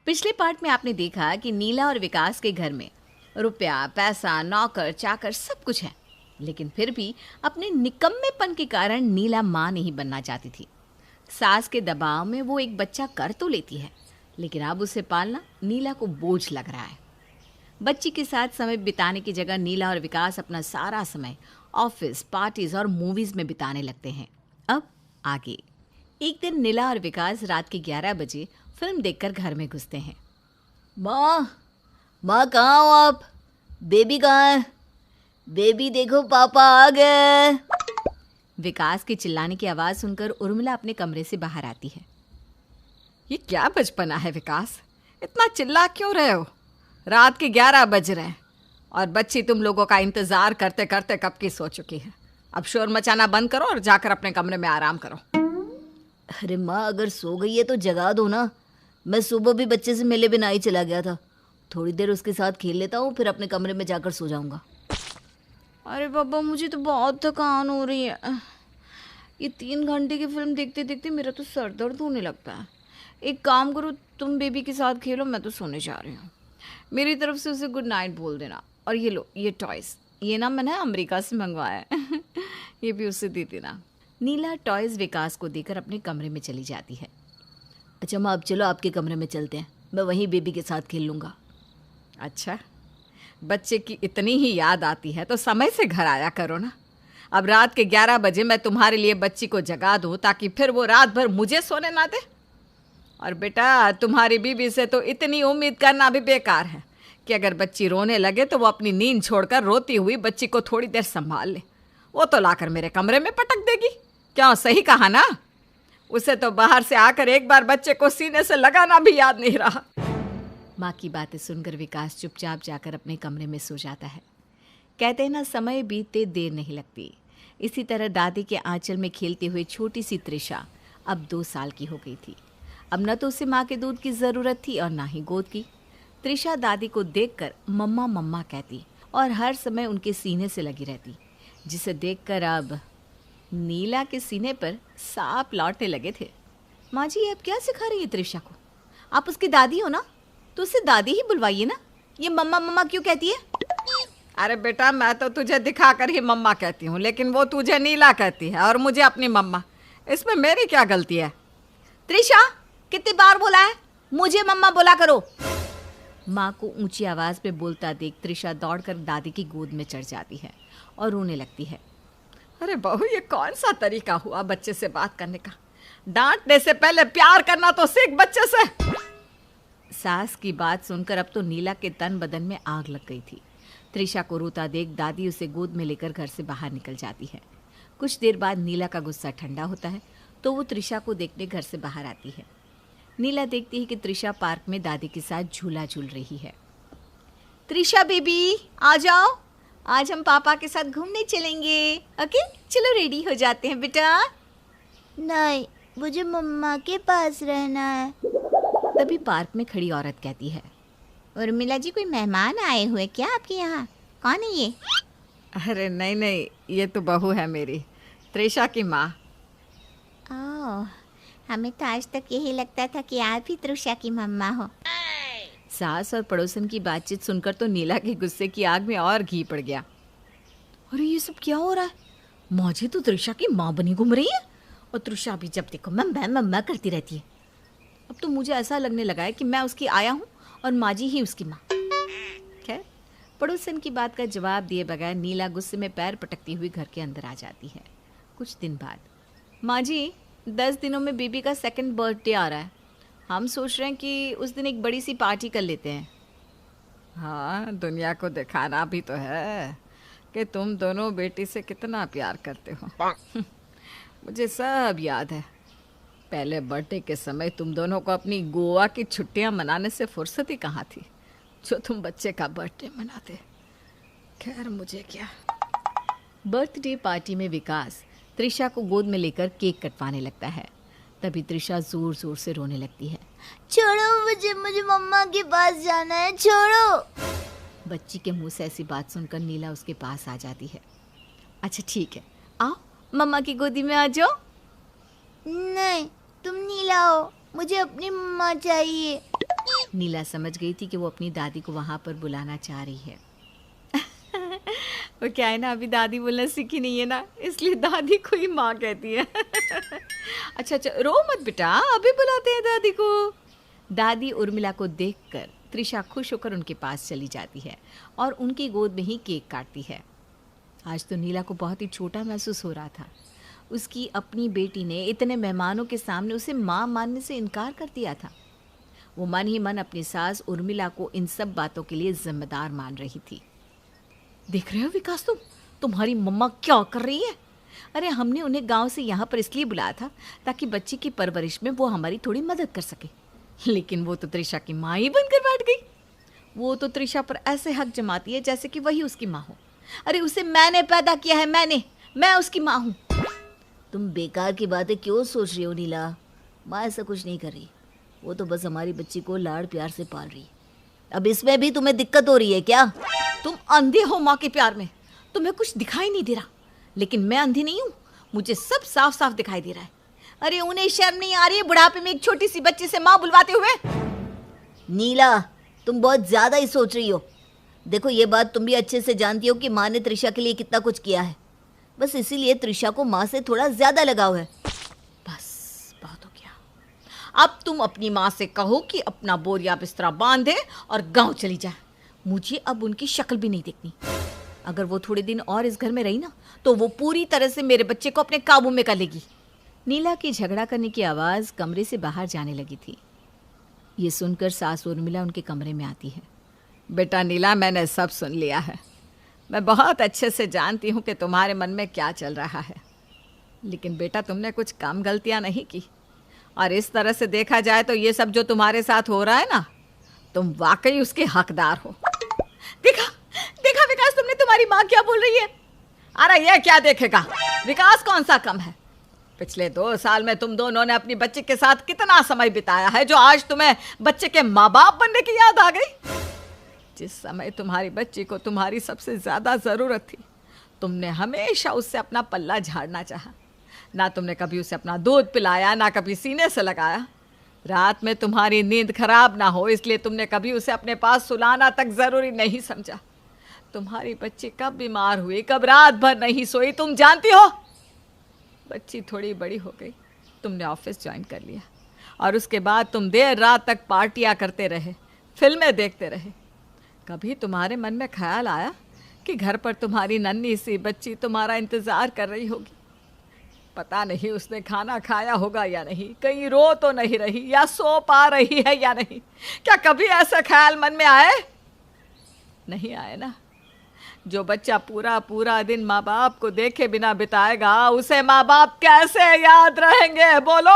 पिछले पार्ट में आपने देखा कि नीला और विकास के घर में रुपया, पैसा, नौकर, चाकर सब कुछ है, लेकिन फिर भी अपने निकम्मेपन के कारण नीला माँ नहीं बनना चाहती थी। सास के दबाव में वो एक बच्चा कर तो लेती है, लेकिन अब उसे पालना नीला को बोझ लग रहा है। बच्ची के साथ समय बिताने की जगह नीला और विकास अपना सारा समय ऑफिस, पार्टीज और मूवीज में बिताने लगते हैं। अब आगे एक दिन नीला और विकास रात के 11 बजे फिल्म देखकर घर में घुसते हैं। माँ कहाँ हो आप? बेबी कहाँ है? बेबी देखो पापा आ गए। विकास के चिल्लाने की आवाज़ सुनकर उर्मिला अपने कमरे से बाहर आती है। ये क्या बचपना है विकास, इतना चिल्ला क्यों रहे हो? रात के 11 बज रहे हैं और बच्ची तुम लोगों का इंतज़ार करते करते कब की सो चुकी है। अब शोर मचाना बंद करो और जाकर अपने कमरे में आराम करो। अरे माँ, अगर सो गई है तो जगा दो ना। मैं सुबह भी बच्चे से मिले बिना ही चला गया था। थोड़ी देर उसके साथ खेल लेता हूँ, फिर अपने कमरे में जाकर सो जाऊंगा। अरे पापा, मुझे तो बहुत थकान हो रही है। ये 3 घंटे की फिल्म देखते देखते मेरा तो सर दर्द होने लगता है। एक काम करो, तुम बेबी के साथ खेलो, मैं तो सोने जा रही हूँ। मेरी तरफ से उसे गुड नाइट बोल देना। और ये लो, ये टॉयज़, ये ना मैंने अमेरिका से मंगवाया है। ये भी उसे दे देना। नीला टॉयज़ विकास को देकर अपने कमरे में चली जाती है। अच्छा माँ, अब चलो आपके कमरे में चलते हैं, मैं वहीं बेबी के साथ खेल लूँगा। अच्छा, बच्चे की इतनी ही याद आती है तो समय से घर आया करो ना। अब रात के 11 बजे मैं तुम्हारे लिए बच्ची को जगा दूँ ताकि फिर वो रात भर मुझे सोने ना दे। और बेटा, तुम्हारी बीबी से तो इतनी उम्मीद करना भी बेकार है कि अगर बच्ची रोने लगे तो वो अपनी नींद छोड़कर रोती हुई बच्ची को थोड़ी देर संभाल ले। वो तो लाकर मेरे कमरे में पटक देगी। क्यों, सही कहा ना? उसे तो बाहर से आकर एक बार बच्चे को सीने से लगाना भी याद नहीं रहा। माँ की बातें सुनकर विकास चुपचाप जाकर अपने कमरे में सो जाता है। कहते हैं ना, समय बीतते देर नहीं लगती। इसी तरह दादी के आंचल में खेलती हुई छोटी सी त्रिशा अब 2 साल की हो गई थी। अब न तो उसे माँ के दूध की ज़रूरत थी और ना ही गोद की। त्रिशा दादी को देखकर मम्मा मम्मा कहती और हर समय उनके सीने से लगी रहती, जिसे देखकर अब नीला के सीने पर सांप लौटने लगे थे। माँ जी, अब क्या सिखा रही है त्रिशा को? आप उसकी दादी हो ना, तो उसे दादी ही बुलवाइए ना। ये मम्मा मम्मा क्यों कहती है? अरे बेटा, मैं तो तुझे दिखाकर ही मम्मा कहती हूँ, लेकिन वो तुझे नीला कहती है और मुझे अपनी मम्मा। इसमें मेरी क्या गलती है? त्रिशा, कितनी बार बोला है मुझे मम्मा बोला करो? माँ को ऊंची आवाज़ में बोलता देख त्रिशा दौड़कर दादी की गोद में चढ़ जाती है और रोने लगती है। अरे बहू, ये कौन सा तरीका हुआ बच्चे से बात करने का? डांटने से पहले प्यार करना तो सीख बच्चे से। सास की बात सुनकर अब तो नीला के तन बदन में आग लग गई थी। त्रिशा को रोता देख दादी उसे गोद में लेकर घर से बाहर निकल जाती है। कुछ देर बाद नीला का गुस्सा ठंडा होता है तो वो त्रिशा को देखने घर से बाहर आती है। नीला देखती है कि त्रिशा पार्क में दादी के साथ झूला झूल रही है। त्रिशा बेबी, आ जाओ, आज हम पापा के साथ घूमने चलेंगे। ओके, चलो रेडी हो जाते हैं बेटा। नहीं, मुझे मम्मा के पास रहना है। तभी पार्क में खड़ी औरत कहती है, उर्मिला जी, कोई मेहमान आए हुए क्या आपके यहाँ? कौन है ये? अरे नहीं नहीं, ये तो बहू है मेरी, त्रिशा की माँ। ओह, हमें तो आज तक यही लगता था कि आप ही त्रिशा की मम्मा हो। सास और पड़ोसन की बातचीत सुनकर तो नीला के गुस्से की आग में और घी पड़ गया। अरे ये सब क्या हो रहा है? माँ जी तो त्रिशा की माँ बनी घूम रही है और त्रिशा भी जब देखो मम्मा मम्मा करती रहती है। अब तो मुझे ऐसा लगने लगा है कि मैं उसकी आया हूँ और माँ जी ही उसकी माँ। खैर, पड़ोसन की बात का जवाब दिए बगैर नीला गुस्से में पैर पटकती हुई घर के अंदर आ जाती है। कुछ दिन बाद, माँ जी, 10 दिनों में बेबी का 2nd बर्थडे आ रहा है। हम सोच रहे हैं कि उस दिन एक बड़ी सी पार्टी कर लेते हैं। हाँ, दुनिया को दिखाना भी तो है कि तुम दोनों बेटी से कितना प्यार करते हो। मुझे सब याद है। पहले बर्थडे के समय तुम दोनों को अपनी गोवा की छुट्टियां मनाने से फुर्सत ही कहाँ थी, जो तुम बच्चे का बर्थडे मनाते। खैर, मुझे क्या। बर्थडे पार्टी में विकास त्रिशा को गोद में लेकर केक कटवाने लगता है। तभी त्रिशा जोर जोर से रोने लगती है। छोड़ो मुझे मम्मा के पास जाना है, छोड़ो। बच्ची के मुंह से ऐसी बात सुनकर नीला उसके पास आ जाती है। अच्छा ठीक है, आओ मम्मा की गोदी में आ जाओ। नहीं, तुम नीला हो, मुझे अपनी मम्मा चाहिए। नीला समझ गई थी कि वो अपनी दादी को वहाँ पर बुलाना चाह रही है। वो क्या है ना, अभी दादी बोलना सीखी नहीं है ना, इसलिए दादी को ही माँ कहती है। अच्छा अच्छा, रो मत बेटा, अभी बुलाते हैं दादी को। दादी उर्मिला को देखकर त्रिशा खुश होकर उनके पास चली जाती है और उनकी गोद में ही केक काटती है। आज तो नीला को बहुत ही छोटा महसूस हो रहा था। उसकी अपनी बेटी ने इतने मेहमानों के सामने उसे माँ मानने से इनकार कर दिया था। वो मन ही मन अपनी सास उर्मिला को इन सब बातों के लिए जिम्मेदार मान रही थी। देख रहे हो विकास, तुम्हारी मम्मा क्या कर रही है? अरे हमने उन्हें गांव से यहाँ पर इसलिए बुलाया था ताकि बच्ची की परवरिश में वो हमारी थोड़ी मदद कर सके, लेकिन वो तो त्रिशा की माँ ही बनकर बैठ गई। वो तो त्रिशा पर ऐसे हक जमाती है जैसे कि वही उसकी माँ हो। अरे उसे मैंने पैदा किया है, मैं उसकी माँ हूँ। तुम बेकार की बातें क्यों सोच रही हो नीला? माँ ऐसा कुछ नहीं कर रही, वो तो बस हमारी बच्ची को लाड़ प्यार से पाल रही है। अब इसमें भी तुम्हें दिक्कत हो रही है क्या? तुम अंधे हो माँ के प्यार में, तुम्हें कुछ दिखाई नहीं दे रहा, लेकिन मैं अंधी नहीं हूँ, मुझे सब साफ साफ दिखाई दे रहा है। अरे उन्हें शर्म नहीं आ रही है बुढ़ापे में एक छोटी सी बच्ची से माँ बुलवाते हुए? नीला, तुम बहुत ज्यादा ही सोच रही हो। देखो, ये बात तुम भी अच्छे से जानती हो कि माँ ने त्रिशा के लिए कितना कुछ किया है। बस इसीलिए त्रिशा को माँ से थोड़ा ज्यादा लगाव है। बस बहुत हो गया। अब तुम अपनी माँ से कहो कि अपना बोरिया बिस्तरा बांधे और गांव चली जाए। मुझे अब उनकी शक्ल भी नहीं देखनी। अगर वो थोड़े दिन और इस घर में रही ना, तो वो पूरी तरह से मेरे बच्चे को अपने काबू में कर लेगी। नीला की झगड़ा करने की आवाज़ कमरे से बाहर जाने लगी थी। ये सुनकर सास उर्मिला उनके कमरे में आती है। बेटा नीला, मैंने सब सुन लिया है। मैं बहुत अच्छे से जानती हूँ कि तुम्हारे मन में क्या चल रहा है, लेकिन बेटा तुमने कुछ कम गलतियाँ नहीं की। और इस तरह से देखा जाए तो ये सब जो तुम्हारे साथ हो रहा है ना, तुम वाकई उसके हकदार हो। देखा देखा विकास, तुमने तुम्हारी माँ क्या बोल रही है? अरे ये क्या देखेगा, विकास कौन सा कम है? पिछले 2 साल में तुम दोनों ने अपनी बच्ची के साथ कितना समय बिताया है जो आज तुम्हें बच्चे के माँ बाप बनने की याद आ गई। जिस समय तुम्हारी बच्ची को तुम्हारी सबसे ज्यादा जरूरत थी, तुमने हमेशा उससे अपना पल्ला झाड़ना चाहा। ना तुमने कभी उसे अपना दूध पिलाया, ना कभी सीने से लगाया। रात में तुम्हारी नींद खराब ना हो इसलिए तुमने कभी उसे अपने पास सुलाना तक जरूरी नहीं समझा। तुम्हारी बच्ची कब बीमार हुई, कब रात भर नहीं सोई, तुम जानती हो। बच्ची थोड़ी बड़ी हो गई, तुमने ऑफिस ज्वाइन कर लिया और उसके बाद तुम देर रात तक पार्टियां करते रहे, फिल्में देखते रहे। कभी तुम्हारे मन में ख्याल आया कि घर पर तुम्हारी नन्ही सी बच्ची तुम्हारा इंतजार कर रही होगी? पता नहीं उसने खाना खाया होगा या नहीं, कहीं रो तो नहीं रही या सो पा रही है या नहीं। क्या कभी ऐसा ख्याल मन में आए? नहीं आए ना। जो बच्चा पूरा पूरा दिन माँ बाप को देखे बिना बिताएगा, उसे माँ बाप कैसे याद रहेंगे, बोलो?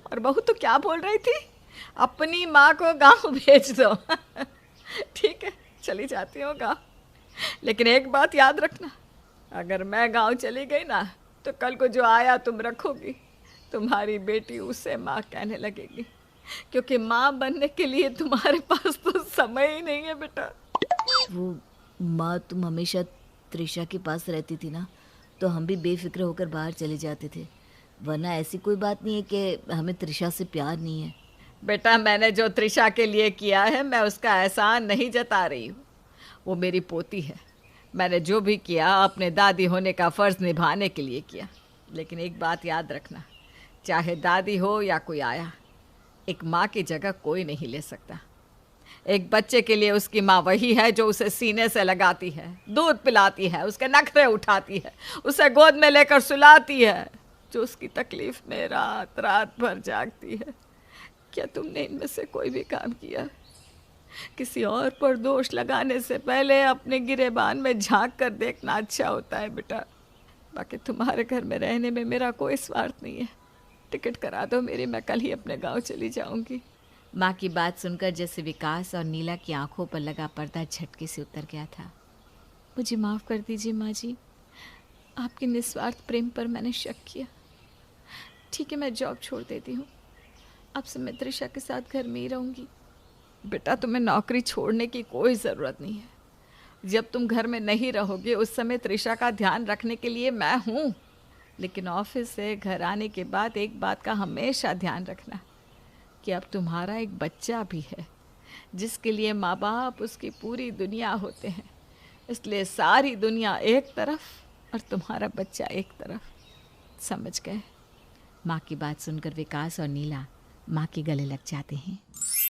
और बहू तो क्या बोल रही थी? अपनी माँ को गांव भेज दो। ठीक है, चली जाती हूँ गांव, लेकिन एक बात याद रखना, अगर मैं गांव चली गई ना, तो कल को जो आया तुम रखोगी, तुम्हारी बेटी उसे माँ कहने लगेगी, क्योंकि माँ बनने के लिए तुम्हारे पास तो समय ही नहीं है बेटा। वो माँ, तुम हमेशा त्रिशा के पास रहती थी ना, तो हम भी बेफिक्र होकर बाहर चले जाते थे। वरना ऐसी कोई बात नहीं है कि हमें त्रिशा से प्यार नहीं है। बेटा, मैंने जो त्रिशा के लिए किया है, मैं उसका एहसान नहीं जता रही हूँ। वो मेरी पोती है। मैंने जो भी किया अपने दादी होने का फ़र्ज़ निभाने के लिए किया। लेकिन एक बात याद रखना, चाहे दादी हो या कोई आया, एक माँ की जगह कोई नहीं ले सकता। एक बच्चे के लिए उसकी माँ वही है जो उसे सीने से लगाती है, दूध पिलाती है, उसके नखरे उठाती है, उसे गोद में लेकर सुलाती है, जो उसकी तकलीफ़ में रात रात भर जागती है। क्या तुमने इनमें से कोई भी काम किया? किसी और पर दोष लगाने से पहले अपने गिरेबान में झांक कर देखना अच्छा होता है बेटा। बाकी तुम्हारे घर में रहने में मेरा कोई स्वार्थ नहीं है। टिकट करा दो मेरी, मैं कल ही अपने गांव चली जाऊंगी। माँ की बात सुनकर जैसे विकास और नीला की आंखों पर लगा पर्दा झटके से उतर गया था। मुझे माफ़ कर दीजिए माँ जी, आपके निस्वार्थ प्रेम पर मैंने शक किया। ठीक है, मैं जॉब छोड़ देती हूँ, अब से मैं त्रिशा के साथ घर में ही रहूँगी। बेटा, तुम्हें नौकरी छोड़ने की कोई ज़रूरत नहीं है। जब तुम घर में नहीं रहोगे उस समय त्रिशा का ध्यान रखने के लिए मैं हूँ। लेकिन ऑफिस से घर आने के बाद एक बात का हमेशा ध्यान रखना, कि अब तुम्हारा एक बच्चा भी है जिसके लिए माँ बाप उसकी पूरी दुनिया होते हैं। इसलिए सारी दुनिया एक तरफ और तुम्हारा बच्चा एक तरफ। समझ गए? माँ की बात सुनकर विकास और नीला माँ के गले लग जाते हैं।